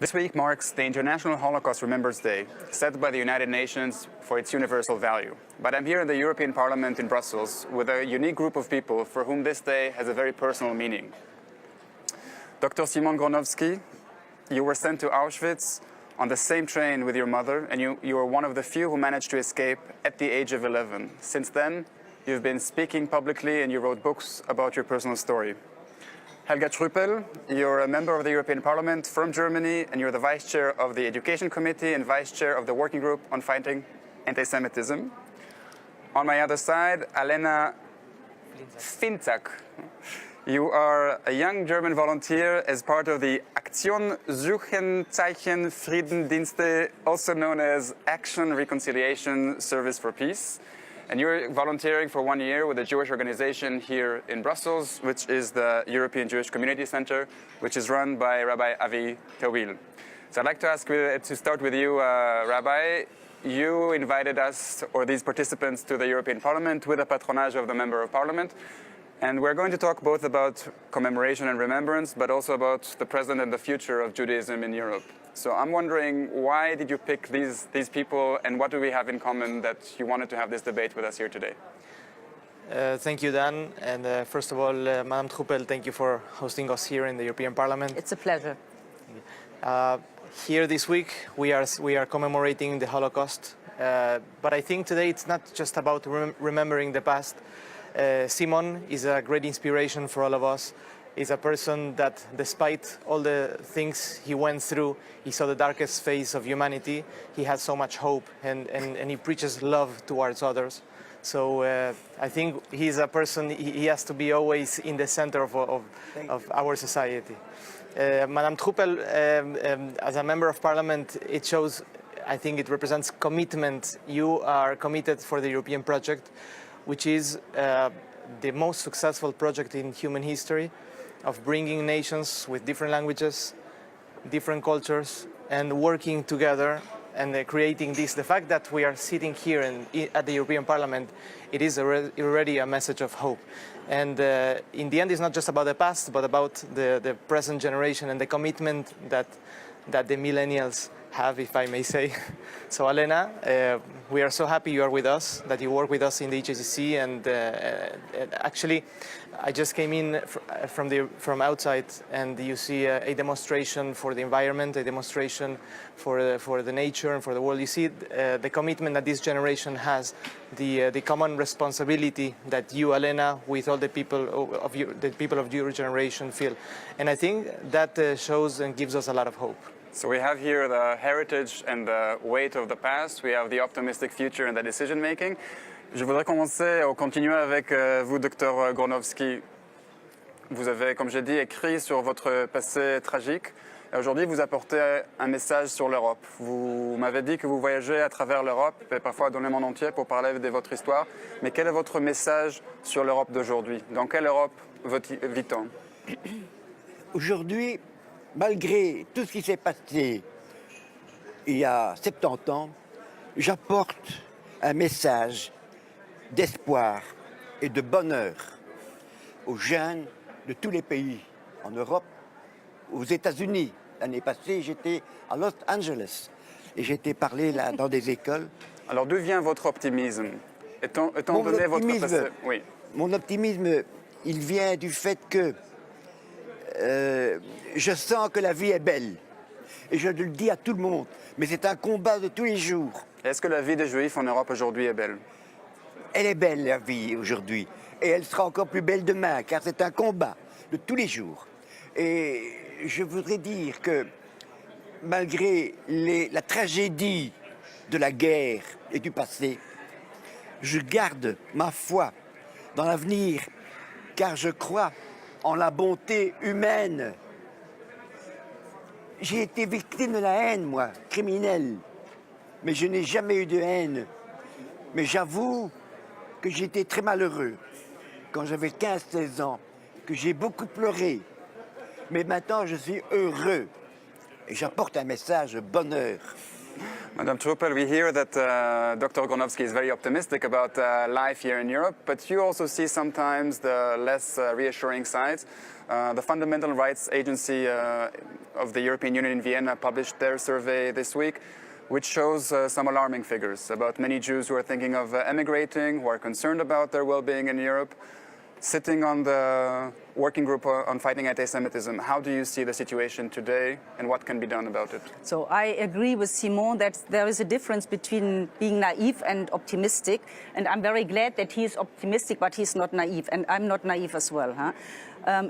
This week marks the International Holocaust Remembrance Day, set by the United Nations for its universal value. But I'm here in the European Parliament in Brussels with a unique group of people for whom this day has a very personal meaning. Dr. Simon Gronowski, you were sent to Auschwitz on the same train with your mother, and you were one of the few who managed to escape at the age of 11. Since then, you've been speaking publicly and you wrote books about your personal story. HelgaTrüpel, you're a member of the European Parliament from Germany, and you're the Vice Chair of the Education Committee and Vice Chair of the Working Group on Fighting Anti-Semitism. On my other side, Alena Flintzak. You are a young German volunteer as part of the Aktion, Sühnezeichen, Friedensdienste, also known as Action, Reconciliation, Service for Peace. And you're volunteering for 1 year with a Jewish organization here in Brussels, which is the European Jewish Community Center, which is run by Rabbi Avi-Nehama Tawil. So I'd like to ask you, to start with you, Rabbi. You invited us, or these participants, to the European Parliament with the patronage of the Member of Parliament. And we're going to talk both about commemoration and remembrance, but also about the present and the future of Judaism in Europe. So I'm wondering, why did you pick these people, and what do we have in common that you wanted to have this debate with us here today? Thank you, Dan. And first of all, Madam Trüpel, thank you for hosting us here in the European Parliament. It's a pleasure. Here this week, we are commemorating the Holocaust. But I think today it's not just about remembering the past. Simon is a great inspiration for all of us. He's a person that, despite all the things he went through, he saw the darkest phase of humanity. He has so much hope, and he preaches love towards others. So I think he's a person, he has to be always in the center of our society. Madame Trüpel, as a member of parliament, it shows, I think it represents commitment. You are committed for the European project, which is the most successful project in human history, of bringing nations with different languages, different cultures, and working together and creating this. The fact that we are sitting here at the European Parliament, it is already a message of hope. And in the end, it's not just about the past, but about the present generation and the commitment that the millennials have, if I may say. So Alena, we are so happy you are with us, that you work with us in the HSCC, and actually I just came in from outside, and you see a demonstration for the environment, a demonstration for the nature and for the world. You see the commitment that this generation has, the common responsibility that you, Alena, with all the people of your generation feel. And I think that shows and gives us a lot of hope. So we have here the heritage and the weight of the past. We have the optimistic future and the decision making. Je voudrais continuer avec vous, Dr. Gronowski. Vous avez, comme j'ai dit, écrit sur votre passé tragique. Et aujourd'hui, vous apportez un message sur l'Europe. Vous m'avez dit que vous voyagez à travers l'Europe et parfois dans le monde entier pour parler de votre histoire. Mais quel est votre message sur l'Europe d'aujourd'hui? Dans quelle Europe vit-on? Aujourd'hui, malgré tout ce qui s'est passé il y a 70 ans, j'apporte un message d'espoir et de bonheur aux jeunes de tous les pays en Europe, aux États-Unis. L'année passée, j'étais à Los Angeles et j'ai été parler là dans des écoles. Alors d'où vient votre optimisme? Étant donné votre passé, oui. Mon optimisme, il vient du fait que je sens que la vie est belle. Et je le dis à tout le monde, mais c'est un combat de tous les jours. Est-ce que la vie des Juifs en Europe aujourd'hui est belle? Elle est belle, la vie, aujourd'hui. Et elle sera encore plus belle demain, car c'est un combat de tous les jours. Et je voudrais dire que, malgré la tragédie de la guerre et du passé, je garde ma foi dans l'avenir, car je crois en la bonté humaine. J'ai été victime de la haine, moi, criminelle. Mais je n'ai jamais eu de haine. Mais j'avoue que j'étais très malheureux quand j'avais 15-16 ans, que j'ai beaucoup pleuré. Mais maintenant, je suis heureux. Et j'apporte un message de bonheur. Madam Trüpel, we hear that Dr. Gronowski is very optimistic about life here in Europe, but you also see sometimes the less reassuring sides. The Fundamental Rights Agency of the European Union in Vienna published their survey this week, which shows some alarming figures about many Jews who are thinking of emigrating, who are concerned about their well-being in Europe. Sitting on the working group on fighting anti-Semitism, how do you see the situation today and what can be done about it? So I agree with Simon that there is a difference between being naive and optimistic, and I'm very glad that he is optimistic, but he's not naive, and I'm not naive as well.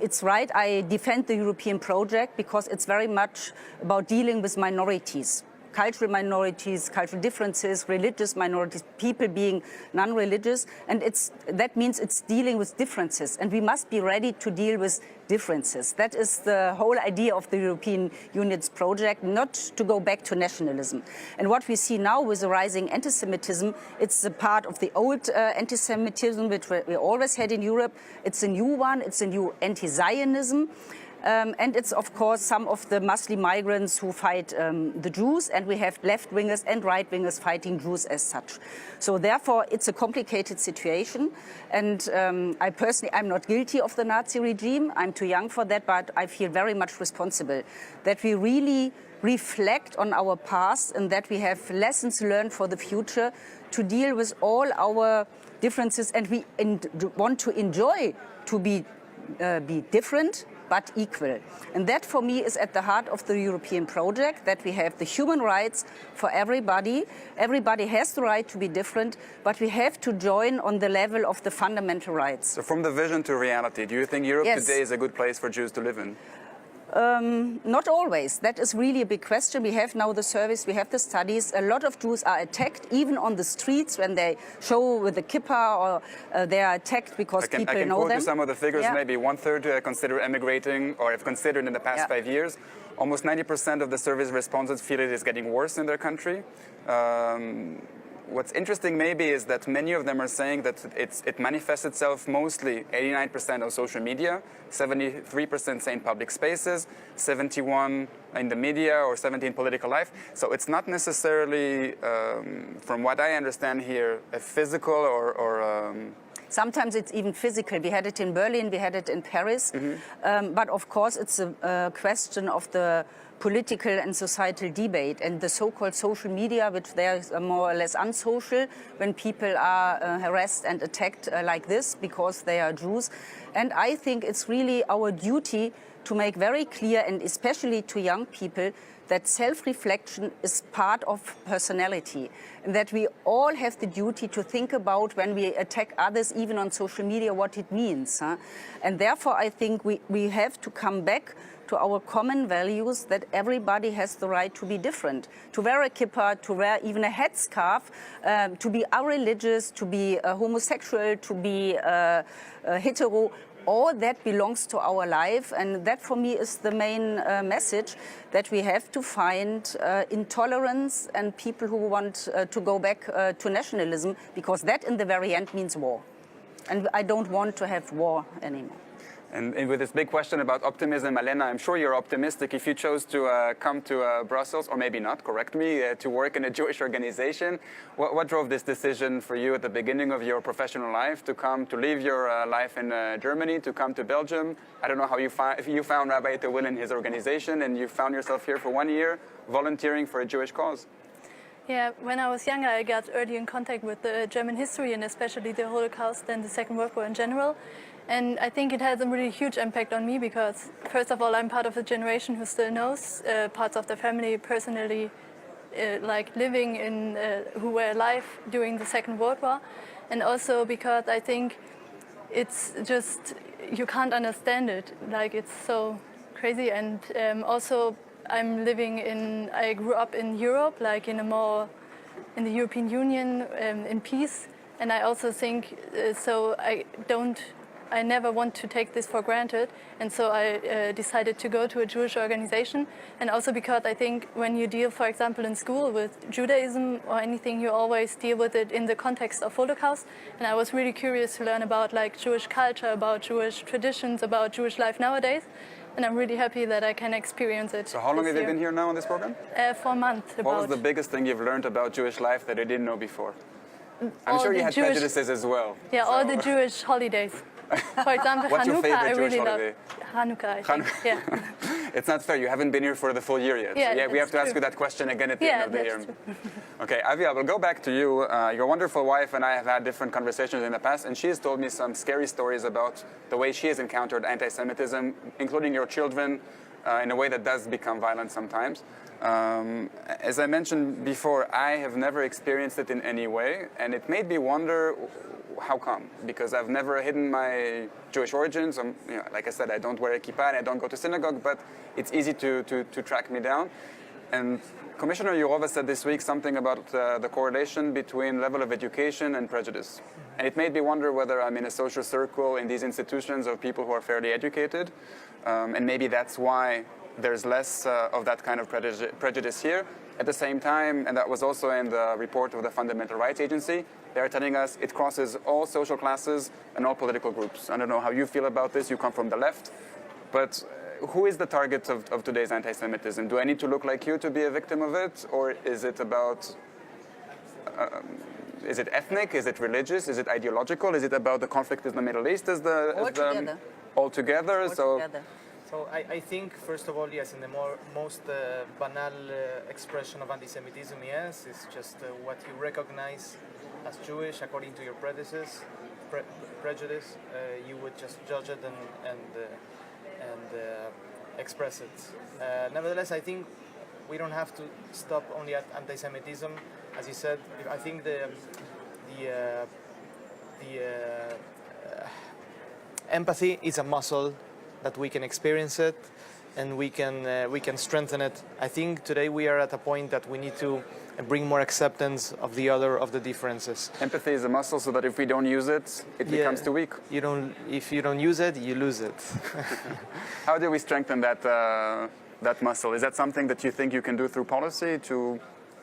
It's right, I defend the European project because it's very much about dealing with minorities. Cultural minorities, cultural differences, religious minorities, people being non-religious, and that means it's dealing with differences, and we must be ready to deal with differences. That is the whole idea of the European Union's project, not to go back to nationalism. And what we see now with the rising anti-Semitism, it's a part of the old anti-Semitism which we always had in Europe. It's a new one, it's a new anti-Zionism. And it's, of course, some of the Muslim migrants who fight the Jews, and we have left-wingers and right-wingers fighting Jews as such. So therefore, it's a complicated situation. And I personally, I'm not guilty of the Nazi regime. I'm too young for that, but I feel very much responsible that we really reflect on our past and that we have lessons learned for the future to deal with all our differences. And we want to enjoy to be different, but equal. And that for me is at the heart of the European project, that we have the human rights for everybody. Everybody has the right to be different, but we have to join on the level of the fundamental rights. So from the vision to reality, do you think Europe Yes. today is a good place for Jews to live in? Not always. That is really a big question. We have now the surveys, we have the studies. A lot of Jews are attacked, even on the streets when they show with the kippah, or they are attacked because people know them. I can quote you some of the figures. Yeah. Maybe 1/3 consider emigrating or have considered in the past 5 years. Almost 90% of the survey's respondents feel it is getting worse in their country. What's interesting maybe is that many of them are saying that it manifests itself mostly 89% on social media, 73% say in public spaces, 71% in the media, or 70% in political life. So it's not necessarily, from what I understand here, a physical or Sometimes it's even physical. We had it in Berlin, we had it in Paris. But of course, it's a question of the political and societal debate, and the so-called social media, which they are more or less unsocial when people are harassed and attacked like this because they are Jews. And I think it's really our duty to make very clear, and especially to young people, that self-reflection is part of personality, and that we all have the duty to think about when we attack others, even on social media, what it means. And therefore, I think we have to come back to our common values, that everybody has the right to be different, to wear a kippah, to wear even a headscarf, to be irreligious, to be homosexual, to be hetero. All that belongs to our life, and that for me is the main message, that we have to find intolerance and people who want to go back to nationalism, because that in the very end means war. And I don't want to have war anymore. And with this big question about optimism, Alena, I'm sure you're optimistic if you chose to come to Brussels, or maybe not, correct me, to work in a Jewish organization. What drove this decision for you at the beginning of your professional life to come, to leave your life in Germany, to come to Belgium? I don't know how if you found Rabbi Tawil in his organization and you found yourself here for 1 year volunteering for a Jewish cause. Yeah, when I was younger, I got early in contact with the German history, and especially the Holocaust and the Second World War in general. And I think it has a really huge impact on me because, first of all, I'm part of the generation who still knows parts of the family personally, like living in, who were alive during the Second World War. And also because I think it's just, you can't understand it, like it's so crazy. And also I grew up in Europe, like in the European Union, in peace. And I also think, I never want to take this for granted, and so I decided to go to a Jewish organization. And also because I think when you deal, for example, in school with Judaism or anything, you always deal with it in the context of Holocaust. And I was really curious to learn about like Jewish culture, about Jewish traditions, about Jewish life nowadays. and I'm really happy that I can experience it. So how long this have you year. been here now on this program? For a month. What was about. the biggest thing you've learned about Jewish life that you didn't know before? I'm All sure you the had Jewish- prejudices as well. Yeah, all the Jewish holidays. For example, What's your Hanukkah, favorite I really Jewish love. holiday? Hanukkah, I think. Yeah. It's not fair, you haven't been here for the full year yet. Yeah, So we have that's to ask true. you that question again at the Yeah, end of the year. that's true. Okay, Avi, I will go back to you. Your wonderful wife and I have had different conversations in the past, and she has told me some scary stories about the way she has encountered anti-Semitism, including your children, in a way that does become violent sometimes. As I mentioned before, I have never experienced it in any way, and it made me wonder how come? Because I've never hidden my Jewish origins. Like I said, I don't wear a kippah and I don't go to synagogue, but it's easy to track me down. And Commissioner Jourova said this week something about the correlation between level of education and prejudice. And it made me wonder whether I'm in a social circle in these institutions of people who are fairly educated, and maybe that's why there's less of that kind of prejudice here. At the same time, and that was also in the report of the Fundamental Rights Agency, they're telling us it crosses all social classes and all political groups. I don't know how you feel about this, you come from the left, but who is the target of today's anti-Semitism? Do I need to look like you to be a victim of it, or is it about, is it ethnic, is it religious, is it ideological, is it about the conflict in the Middle East? Altogether. So I think, first of all, yes, in the most banal expression of anti-Semitism, yes, it's just what you recognize as Jewish according to your prejudice. You would just judge it and express it. Nevertheless, I think we don't have to stop only at anti-Semitism. As you said, I think the empathy is a muscle that we can experience it, and we can strengthen it. I think today we are at a point that we need to bring more acceptance of the other, of the differences. Empathy is a muscle, so that if we don't use it, it becomes too weak. If you don't use it, you lose it. How do we strengthen that muscle? Is that something that you think you can do through policy to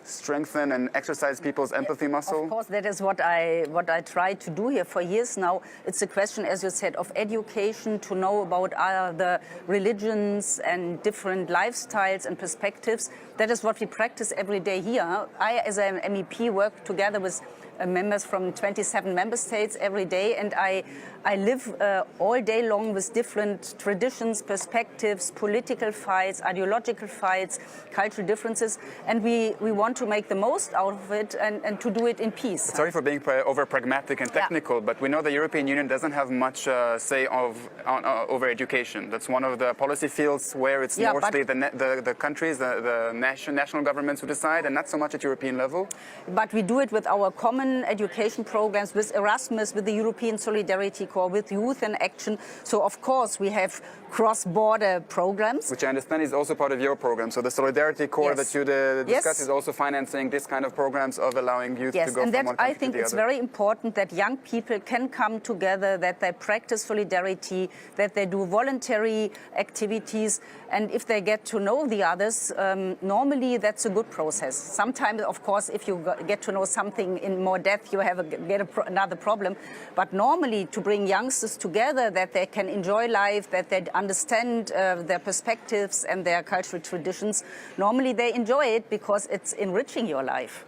strengthen and exercise people's empathy muscle? Of course, that is what I try to do here for years now. It's a question, as you said, of education, to know about other religions and different lifestyles and perspectives. That is what we practice every day here. I, as an MEP, work together with members from 27 member states every day, and I live all day long with different traditions, perspectives, political fights, ideological fights, cultural differences, and we want to make the most out of it and to do it in peace. Sorry for being over pragmatic and technical, but we know the European Union doesn't have much say over education. That's one of the policy fields where it's mostly the countries, the national governments who decide, and not so much at European level. But we do it with our common education programs, with Erasmus, with the European Solidarity Corps, with Youth in Action. So of course we have cross-border programs. Which I understand is also part of your program. So the Solidarity Corps that you discuss is also financing this kind of programs of allowing youth to go from one country to the other. I think it's very important that young people can come together, that they practice solidarity, that they do voluntary activities, and if they get to know the others, normally that's a good process. Sometimes, of course, if you get to know something in more depth, you get another problem. But normally, to bring youngsters together, that they can enjoy life, that they understand their perspectives and their cultural traditions, normally they enjoy it because it's enriching your life.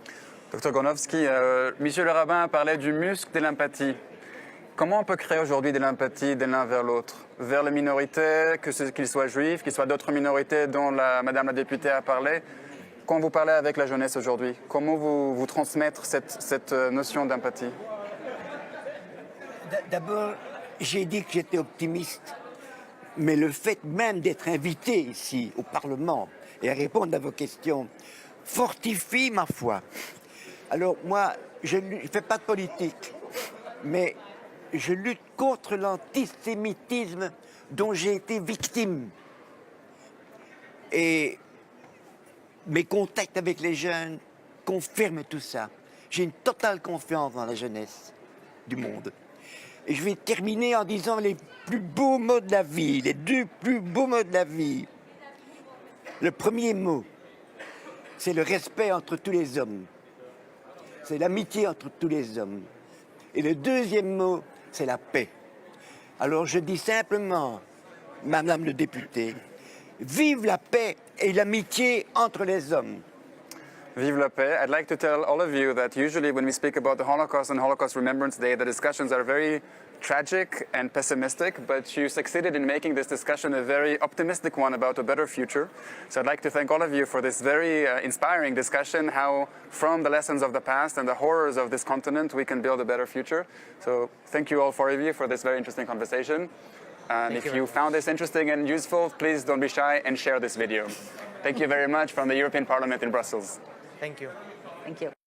Dr Gronowski, Monsieur le rabbin parlait du muscle de l'empathie. Comment on peut créer aujourd'hui de l'empathie de l'un vers l'autre, vers les minorités, qu'ils soient juifs, qu'ils soient d'autres minorités dont Madame la députée a parlé? Quand vous parlez avec la jeunesse aujourd'hui, comment vous transmettre cette notion d'empathie? D'abord, j'ai dit que j'étais optimiste, mais le fait même d'être invité ici au Parlement et à répondre à vos questions fortifie ma foi. Alors moi, je ne fais pas de politique, mais je lutte contre l'antisémitisme dont j'ai été victime. Et mes contacts avec les jeunes confirment tout ça. J'ai une totale confiance dans la jeunesse du monde. Et je vais terminer en disant les plus beaux mots de la vie, les deux plus beaux mots de la vie. Le premier mot, c'est le respect entre tous les hommes. C'est l'amitié entre tous les hommes. Et le deuxième mot, c'est la paix. Alors je dis simplement Madame le député, vive la paix et l'amitié entre les hommes. Vive la paix. I'd like to tell all of you that usually when we speak about the Holocaust and Holocaust Remembrance Day, the discussions are very tragic and pessimistic, but you succeeded in making this discussion a very optimistic one about a better future. So I'd like to thank all of you for this very inspiring discussion, how from the lessons of the past and the horrors of this continent, we can build a better future. So thank you all four of you for this very interesting conversation. And if you found this interesting and useful, please don't be shy and share this video. Thank you very much from the European Parliament in Brussels. Thank you. Thank you.